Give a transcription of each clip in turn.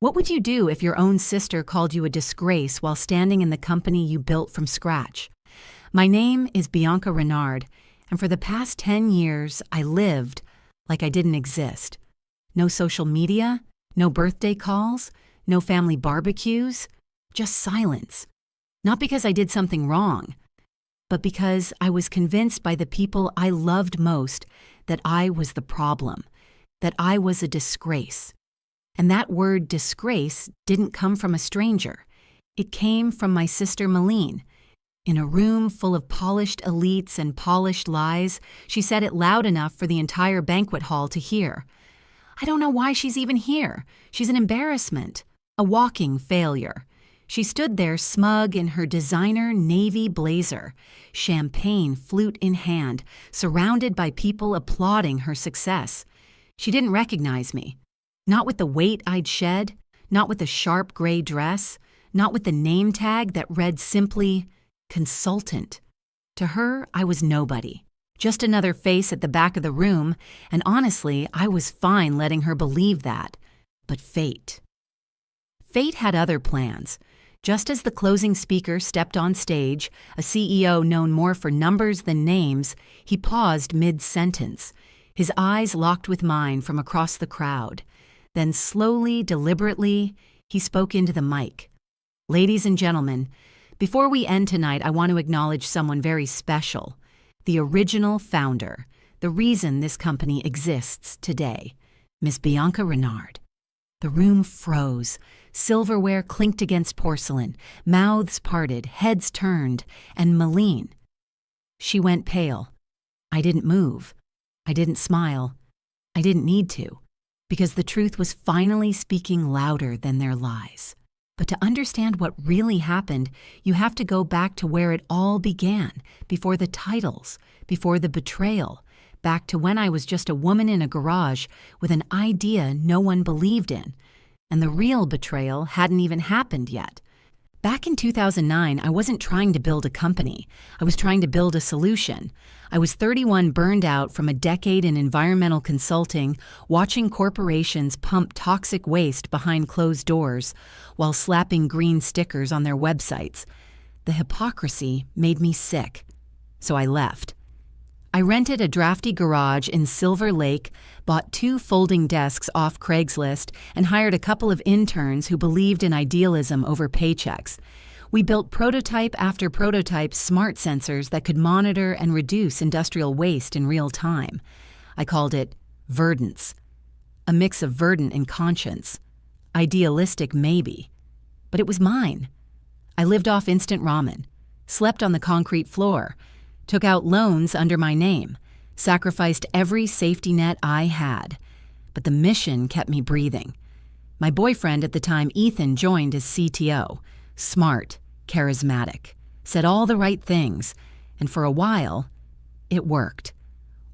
What would you do if your own sister called you a disgrace while standing in the company you built from scratch? My name is Bianca Renard, and for the past 10 years, I lived like I didn't exist. No social media, no birthday calls, no family barbecues, just silence. Not because I did something wrong, but because I was convinced by the people I loved most that I was the problem, that I was a disgrace. And that word disgrace didn't come from a stranger. It came from my sister Malene. In a room full of polished elites and polished lies, she said it loud enough for the entire banquet hall to hear. I don't know why she's even here. She's an embarrassment, a walking failure. She stood there smug in her designer navy blazer, champagne flute in hand, surrounded by people applauding her success. She didn't recognize me. Not with the weight I'd shed, not with the sharp gray dress, not with the name tag that read simply, consultant. To her, I was nobody. Just another face at the back of the room, and honestly, I was fine letting her believe that. But fate. Fate had other plans. Just as the closing speaker stepped on stage, a CEO known more for numbers than names, he paused mid-sentence. His eyes locked with mine from across the crowd. Then slowly, deliberately, he spoke into the mic. Ladies and gentlemen, before we end tonight, I want to acknowledge someone very special. The original founder, the reason this company exists today, Miss Bianca Renard. The room froze. Silverware clinked against porcelain, mouths parted, heads turned, and Malene. She went pale. I didn't move. I didn't smile. I didn't need to, because the truth was finally speaking louder than their lies. But to understand what really happened, you have to go back to where it all began, before the titles, before the betrayal, back to when I was just a woman in a garage with an idea no one believed in. And the real betrayal hadn't even happened yet. Back in 2009, I wasn't trying to build a company. I was trying to build a solution. I was 31, burned out from a decade in environmental consulting, watching corporations pump toxic waste behind closed doors while slapping green stickers on their websites. The hypocrisy made me sick, so I left. I rented a drafty garage in Silver Lake, bought 2 folding desks off Craigslist, and hired a couple of interns who believed in idealism over paychecks. We built prototype after prototype smart sensors that could monitor and reduce industrial waste in real time. I called it verdance, a mix of verdant and conscience. Idealistic maybe, but it was mine. I lived off instant ramen, slept on the concrete floor, took out loans under my name, sacrificed every safety net I had. But the mission kept me breathing. My boyfriend at the time, Ethan, joined as CTO. Smart, charismatic, said all the right things, and for a while, it worked.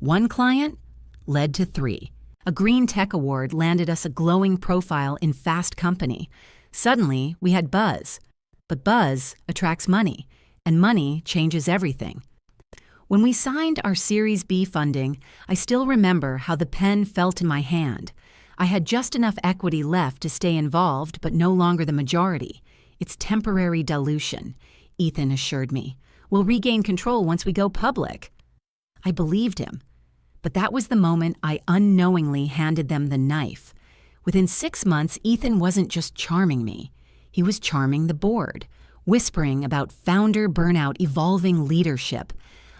1 client led to 3. A Green Tech Award landed us a glowing profile in Fast Company. Suddenly, we had buzz. But buzz attracts money, and money changes everything. When we signed our Series B funding, I still remember how the pen felt in my hand. I had just enough equity left to stay involved, but no longer the majority. It's temporary dilution, Ethan assured me. We'll regain control once we go public. I believed him. But that was the moment I unknowingly handed them the knife. Within 6 months, Ethan wasn't just charming me. He was charming the board, whispering about founder burnout, evolving leadership.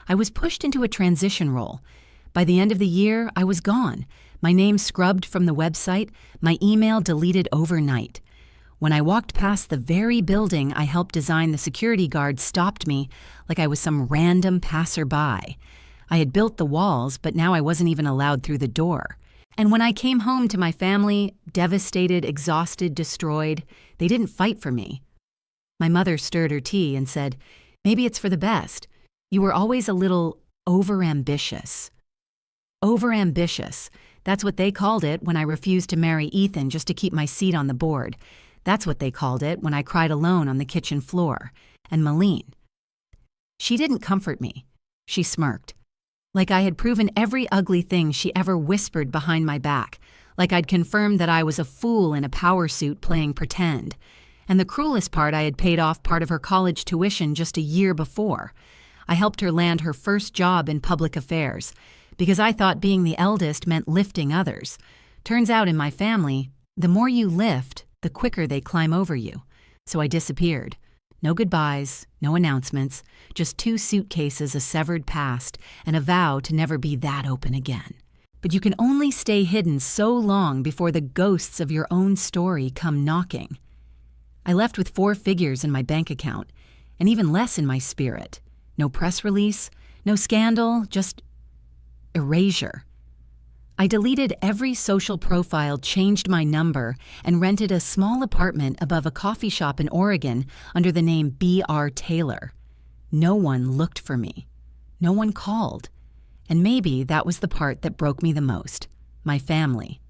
I was pushed into a transition role. By the end of the year, I was gone. My name scrubbed from the website, my email deleted overnight. When I walked past the very building I helped design, the security guard stopped me like I was some random passerby. I had built the walls, but now I wasn't even allowed through the door. And when I came home to my family, devastated, exhausted, destroyed, they didn't fight for me. My mother stirred her tea and said, "Maybe it's for the best. You were always a little overambitious." Overambitious. That's what they called it when I refused to marry Ethan just to keep my seat on the board. That's what they called it when I cried alone on the kitchen floor. And Malene. She didn't comfort me. She smirked. Like I had proven every ugly thing she ever whispered behind my back. like I'd confirmed that I was a fool in a power suit playing pretend. And the cruelest part, I had paid off part of her college tuition just a year before. I helped her land her first job in public affairs, because I thought being the eldest meant lifting others. Turns out in my family, the more you lift, the quicker they climb over you. So I disappeared. No goodbyes, no announcements, just 2 suitcases, a severed past, and a vow to never be that open again. But you can only stay hidden so long before the ghosts of your own story come knocking. I left with 4 figures in my bank account, and even less in my spirit. No press release, no scandal, just erasure. I deleted every social profile, changed my number, and rented a small apartment above a coffee shop in Oregon under the name B.R. Taylor. No one looked for me. No one called. And maybe that was the part that broke me the most. My family.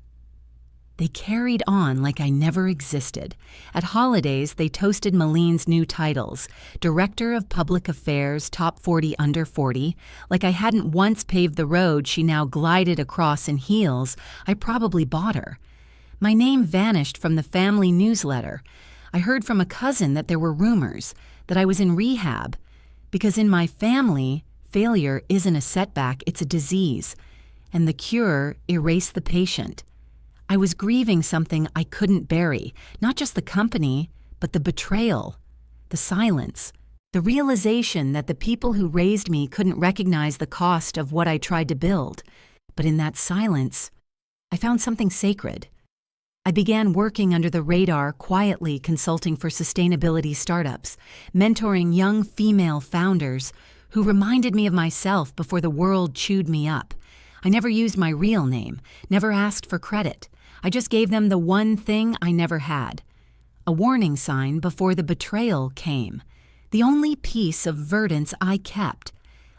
They carried on like I never existed. At holidays, they toasted Maline's new titles, Director of Public Affairs, Top 40 Under 40, like I hadn't once paved the road she now glided across in heels. I probably bought her. My name vanished from the family newsletter. I heard from a cousin that there were rumors, that I was in rehab, because in my family, failure isn't a setback, it's a disease, and the cure erased the patient. I was grieving something I couldn't bury, not just the company, but the betrayal, the silence, the realization that the people who raised me couldn't recognize the cost of what I tried to build. But in that silence, I found something sacred. I began working under the radar, quietly consulting for sustainability startups, mentoring young female founders who reminded me of myself before the world chewed me up. I never used my real name, never asked for credit. I just gave them the one thing I never had, a warning sign before the betrayal came, the only piece of verdance I kept,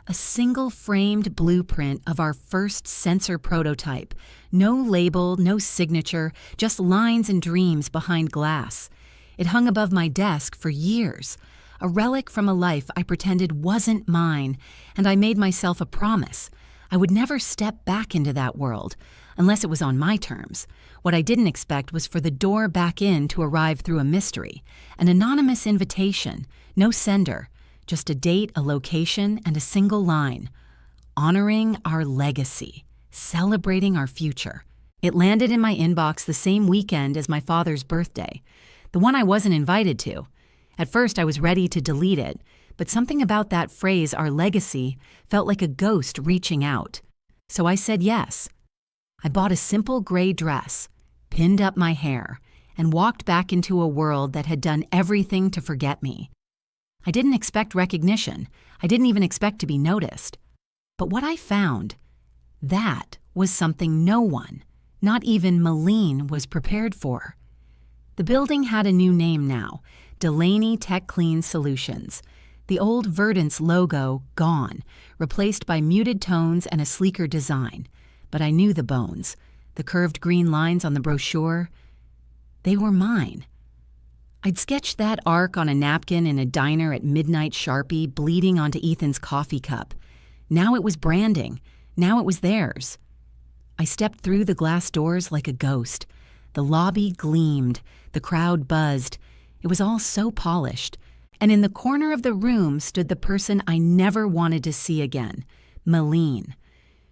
a single framed blueprint of our first sensor prototype, no label, no signature, just lines and dreams behind glass. It hung above my desk for years, a relic from a life I pretended wasn't mine, and I made myself a promise. I would never step back into that world, unless it was on my terms. What I didn't expect was for the door back in to arrive through a mystery, an anonymous invitation, no sender, just a date, a location, and a single line. Honoring our legacy, celebrating our future. It landed in my inbox the same weekend as my father's birthday, the one I wasn't invited to. At first, I was ready to delete it, but something about that phrase, our legacy, felt like a ghost reaching out. So I said yes. I bought a simple gray dress, pinned up my hair, and walked back into a world that had done everything to forget me. I didn't expect recognition. I didn't even expect to be noticed. But what I found, that was something no one, not even Maline, was prepared for. The building had a new name now, Delaney Tech Clean Solutions. The old Verdance logo gone, replaced by muted tones and a sleeker design. But I knew the bones, the curved green lines on the brochure. They were mine. I'd sketched that arc on a napkin in a diner at midnight Sharpie, bleeding onto Ethan's coffee cup. Now it was branding. Now it was theirs. I stepped through the glass doors like a ghost. The lobby gleamed. The crowd buzzed. It was all so polished. And in the corner of the room stood the person I never wanted to see again, Maline.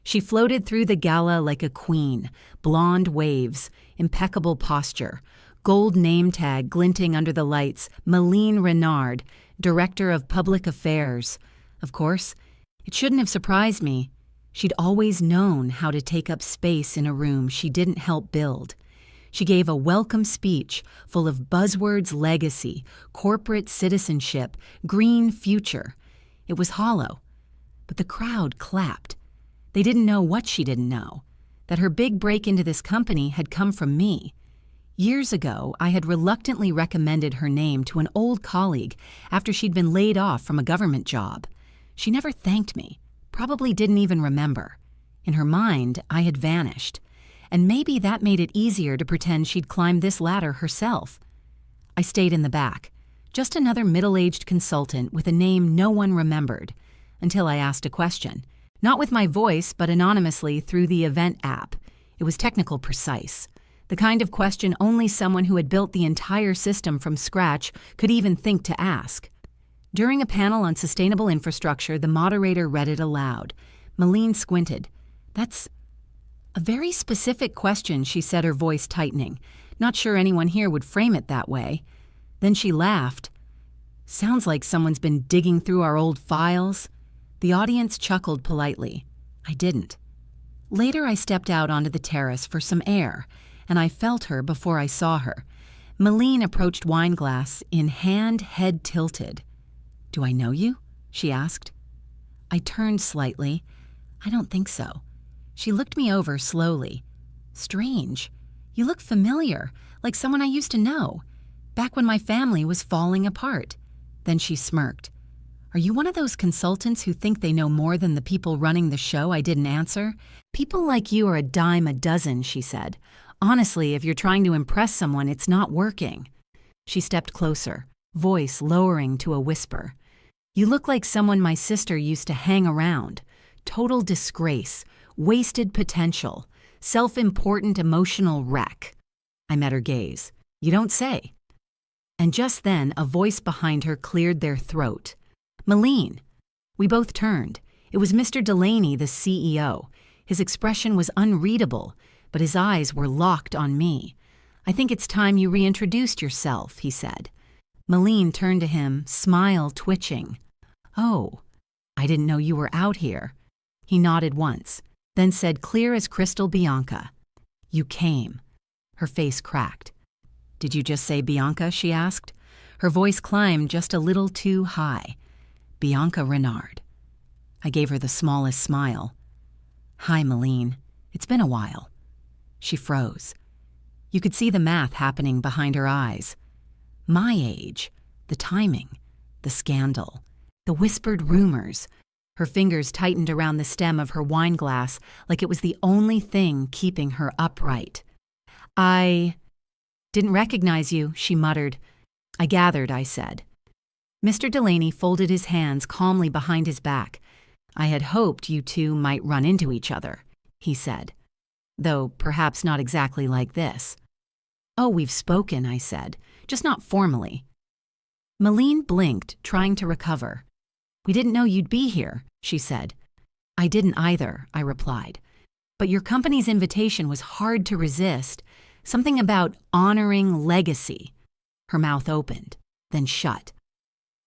She floated through the gala like a queen, blonde waves, impeccable posture, gold name tag glinting under the lights, Ivory Renard, Director of Public Affairs. Of course, it shouldn't have surprised me. She'd always known how to take up space in a room she didn't help build. She gave a welcome speech full of buzzwords: legacy, corporate citizenship, green future. It was hollow, but the crowd clapped. They didn't know what she didn't know, that her big break into this company had come from me. Years ago, I had reluctantly recommended her name to an old colleague after she'd been laid off from a government job. She never thanked me, probably didn't even remember. In her mind, I had vanished. And maybe that made it easier to pretend she'd climbed this ladder herself. I stayed in the back, just another middle-aged consultant with a name no one remembered, until I asked a question, not with my voice, but anonymously through the event app. It was technical precise. The kind of question only someone who had built the entire system from scratch could even think to ask. During a panel on sustainable infrastructure, the moderator read it aloud. Malene squinted. "That's a very specific question," she said, her voice tightening. "Not sure anyone here would frame it that way." Then she laughed. "Sounds like someone's been digging through our old files." The audience chuckled politely. I didn't. Later, I stepped out onto the terrace for some air, and I felt her before I saw her. Malene approached Wineglass in hand, head tilted. "Do I know you?" she asked. I turned slightly. "I don't think so." She looked me over slowly. "Strange. You look familiar, like someone I used to know, back when my family was falling apart." Then she smirked. "Are you one of those consultants who think they know more than the people running the show?" I didn't answer. "People like you are a dime a dozen," she said. "Honestly, if you're trying to impress someone, it's not working." She stepped closer, voice lowering to a whisper. "You look like someone my sister used to hang around. Total disgrace, wasted potential, self-important emotional wreck." I met her gaze. "You don't say." And just then, a voice behind her cleared their throat. "Malene." We both turned. It was Mr. Delaney, the CEO. His expression was unreadable, but his eyes were locked on me. "I think it's time you reintroduced yourself," he said. Malene turned to him, smile twitching. "Oh, I didn't know you were out here." He nodded once, then said clear as crystal, "Bianca, you came." Her face cracked. "Did you just say Bianca?" she asked. Her voice climbed just a little too high. "Bianca Renard." I gave her the smallest smile. "Hi, Malene. It's been a while." She froze. You could see the math happening behind her eyes. My age, the timing, the scandal, the whispered rumors. Her fingers tightened around the stem of her wine glass like it was the only thing keeping her upright. "I didn't recognize you," she muttered. "I gathered," I said. Mr. Delaney folded his hands calmly behind his back. "I had hoped you two might run into each other," he said, "though perhaps not exactly like this." "Oh, we've spoken," I said, "just not formally." Malene blinked, trying to recover. "We didn't know you'd be here," she said. "I didn't either," I replied. "But your company's invitation was hard to resist. Something about honoring legacy." Her mouth opened, then shut.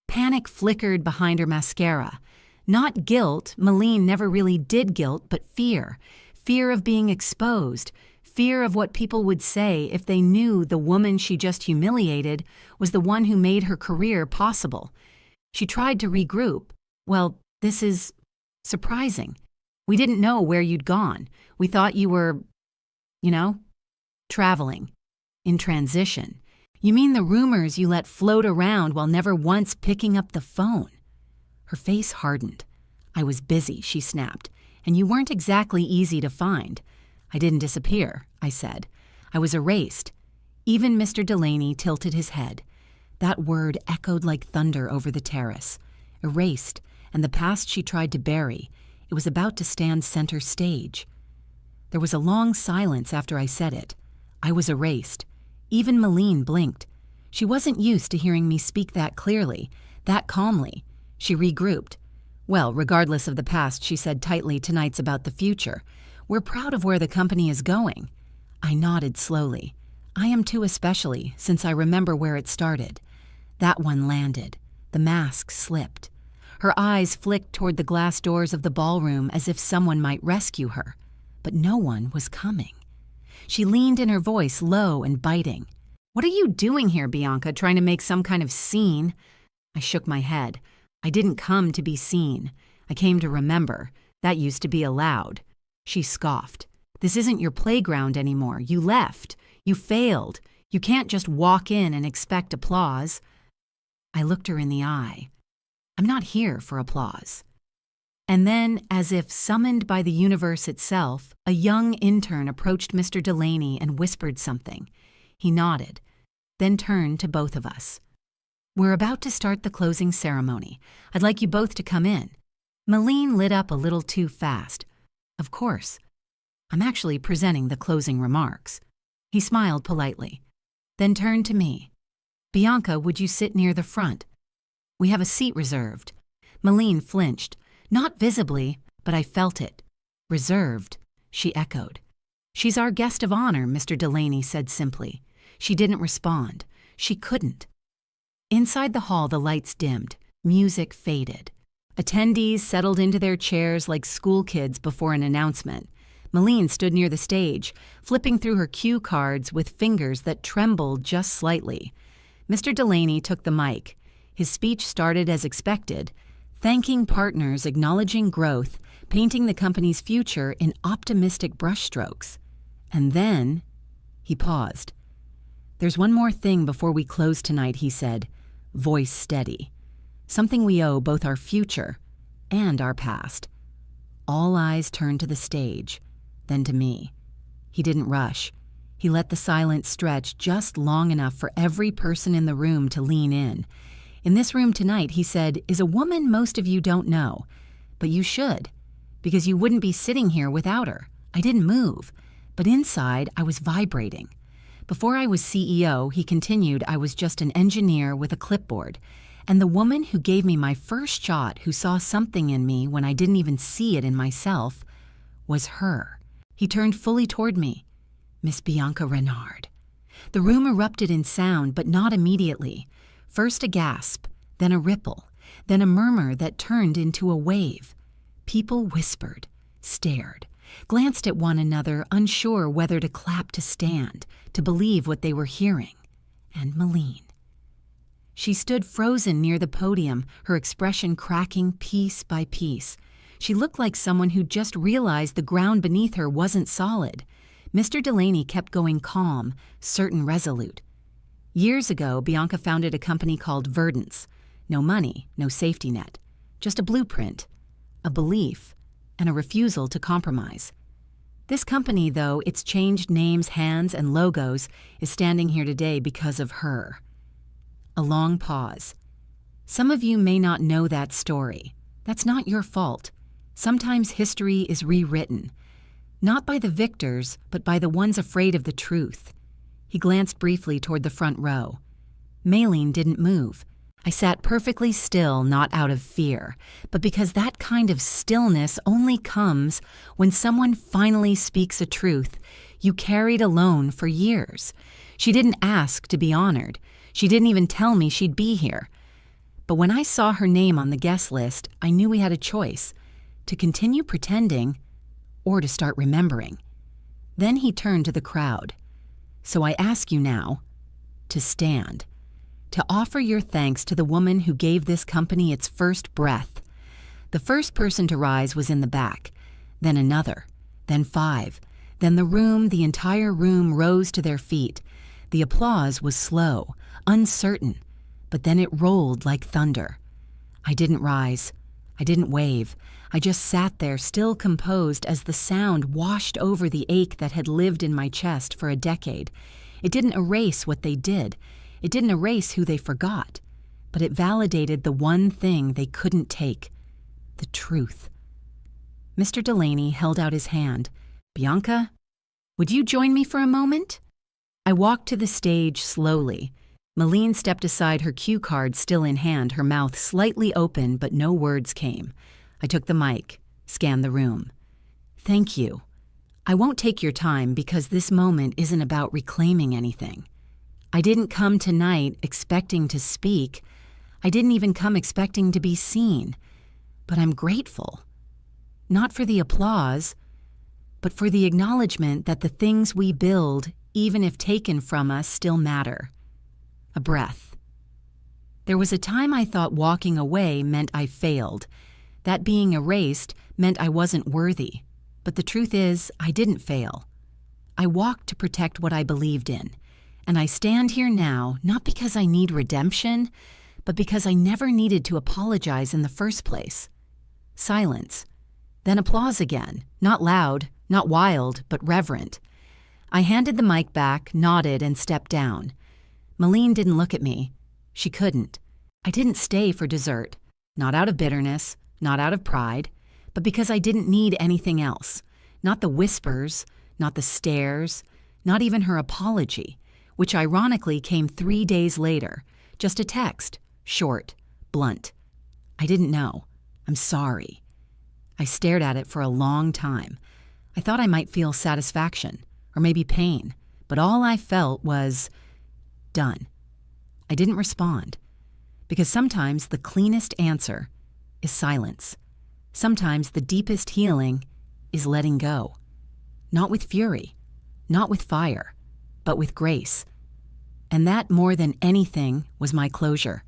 Panic flickered behind her mascara. Not guilt, Malene never really did guilt, but fear. Fear of being exposed. Fear of what people would say if they knew the woman she just humiliated was the one who made her career possible. She tried to regroup. "Well, this is surprising. We didn't know where you'd gone. We thought you were, traveling. In transition. You mean the rumors you let float around while never once picking up the phone?" Her face hardened. "I was busy," she snapped, "and you weren't exactly easy to find." "I didn't disappear," I said. "I was erased." Even Mr. Delaney tilted his head. That word echoed like thunder over the terrace. Erased, and the past she tried to bury. It was about to stand center stage. There was a long silence after I said it. I was erased. Even Malene blinked. She wasn't used to hearing me speak that clearly, that calmly. She regrouped. "Well, regardless of the past," she said tightly, "tonight's about the future. We're proud of where the company is going." I nodded slowly. I am too, especially, since I remember where it started. That one landed. The mask slipped. Her eyes flicked toward the glass doors of the ballroom as if someone might rescue her. But no one was coming. She leaned in, her voice low and biting. "What are you doing here, Bianca, trying to make some kind of scene?" I shook my head. "I didn't come to be seen. I came to remember. That used to be allowed." She scoffed. "This isn't your playground anymore. You left. You failed. You can't just walk in and expect applause." I looked her in the eye. "I'm not here for applause." And then, as if summoned by the universe itself, a young intern approached Mr. Delaney and whispered something. He nodded, then turned to both of us. "We're about to start the closing ceremony. I'd like you both to come in." Malene lit up a little too fast. "Of course." I'm actually presenting the closing remarks." He smiled politely, then turned to me. "Bianca, would you sit near the front? We have a seat reserved." Malene flinched, not visibly, but I felt it. "Reserved," she echoed. "She's our guest of honor," Mr. Delaney said simply. She didn't respond. She couldn't. Inside the hall, the lights dimmed. Music faded. Attendees settled into their chairs like school kids before an announcement. Malene stood near the stage, flipping through her cue cards with fingers that trembled just slightly. Mr. Delaney took the mic. His speech started as expected, thanking partners, acknowledging growth, painting the company's future in optimistic brushstrokes. And then he paused. "There's one more thing before we close tonight," he said, voice steady. "Something we owe both our future and our past." All eyes turned to the stage, then to me. He didn't rush. He let the silence stretch just long enough for every person in the room to lean in. "In this room tonight," he said, "is a woman most of you don't know. But you should, because you wouldn't be sitting here without her. I didn't move, but inside I was vibrating. Before I was CEO," he continued, "I was just an engineer with a clipboard. And the woman who gave me my first shot, who saw something in me when I didn't even see it in myself, was her." He turned fully toward me. "Miss Bianca Renard." The room erupted in sound, but not immediately. First a gasp, then a ripple, then a murmur that turned into a wave. People whispered, stared, glanced at one another, unsure whether to clap, to stand, to believe what they were hearing. And Malene. She stood frozen near the podium, her expression cracking piece by piece. She looked like someone who'd just realized the ground beneath her wasn't solid. Mr. Delaney kept going calm, certain, resolute. "Years ago, Bianca founded a company called Verdance. No money, no safety net. Just a blueprint, a belief, and a refusal to compromise. This company, though it's changed names, hands, and logos, is standing here today because of her." A long pause. "Some of you may not know that story. That's not your fault. Sometimes history is rewritten. Not by the victors, but by the ones afraid of the truth." He glanced briefly toward the front row. Malene didn't move. I sat perfectly still, not out of fear, but because that kind of stillness only comes when someone finally speaks a truth you carried alone for years. She didn't ask to be honored. She didn't even tell me she'd be here. But when I saw her name on the guest list, I knew we had a choice: to continue pretending or to start remembering. Then he turned to the crowd. "So I ask you now to stand, to offer your thanks to the woman who gave this company its first breath." The first person to rise was in the back, then another, then 5. Then the entire room rose to their feet. The applause was slow, uncertain, but then it rolled like thunder. I didn't rise. I didn't wave. I just sat there, still composed, as the sound washed over the ache that had lived in my chest for a decade. It didn't erase what they did. It didn't erase who they forgot. But it validated the one thing they couldn't take: the truth. Mr. Delaney held out his hand. "Bianca, would you join me for a moment?" I walked to the stage slowly. Malene stepped aside, her cue card still in hand, her mouth slightly open, but no words came. I took the mic, scanned the room. "Thank you. I won't take your time because this moment isn't about reclaiming anything. I didn't come tonight expecting to speak. I didn't even come expecting to be seen. But I'm grateful. Not for the applause, but for the acknowledgement that the things we build, even if taken from us, still matter." A breath. There was a time I thought walking away meant I failed. That being erased meant I wasn't worthy. But the truth is, I didn't fail. I walked to protect what I believed in. And I stand here now, not because I need redemption, but because I never needed to apologize in the first place. Silence. Then applause again. Not loud, not wild, but reverent. I handed the mic back, nodded, and stepped down. Malene didn't look at me. She couldn't. I didn't stay for dessert. Not out of bitterness, not out of pride, but because I didn't need anything else. Not the whispers, not the stares, not even her apology, which ironically came 3 days later. Just a text, short, blunt. I didn't know. I'm sorry. I stared at it for a long time. I thought I might feel satisfaction, or maybe pain, but all I felt was done. I didn't respond, because sometimes the cleanest answer is silence. Sometimes the deepest healing is letting go. Not with fury, not with fire, but with grace. And that, more than anything, was my closure.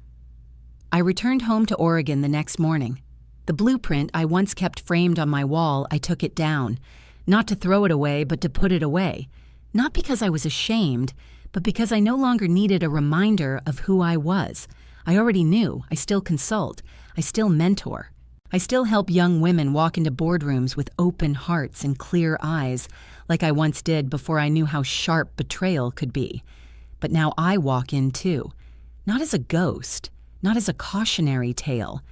I returned home to Oregon the next morning. The blueprint I once kept framed on my wall, I took it down, not to throw it away, but to put it away. Not because I was ashamed, but because I no longer needed a reminder of who I was. I already knew. I still consult. I still mentor. I still help young women walk into boardrooms with open hearts and clear eyes, like I once did before I knew how sharp betrayal could be. But now I walk in too, not as a ghost, not as a cautionary tale,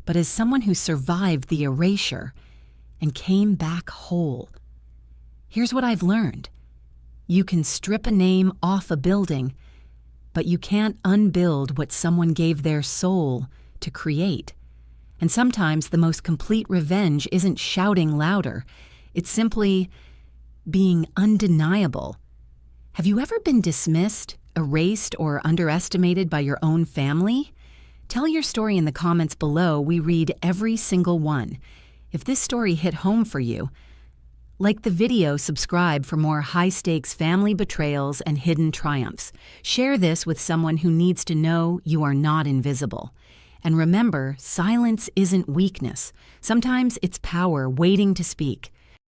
but as someone who survived the erasure and came back whole. Here's what I've learned. You can strip a name off a building, but you can't unbuild what someone gave their soul to create. And sometimes the most complete revenge isn't shouting louder. It's simply being undeniable. Have you ever been dismissed, erased, or underestimated by your own family? Tell your story in the comments below. We read every single one. If this story hit home for you, like the video, subscribe for more high-stakes family betrayals and hidden triumphs. Share this with someone who needs to know you are not invisible. And remember, silence isn't weakness. Sometimes it's power waiting to speak.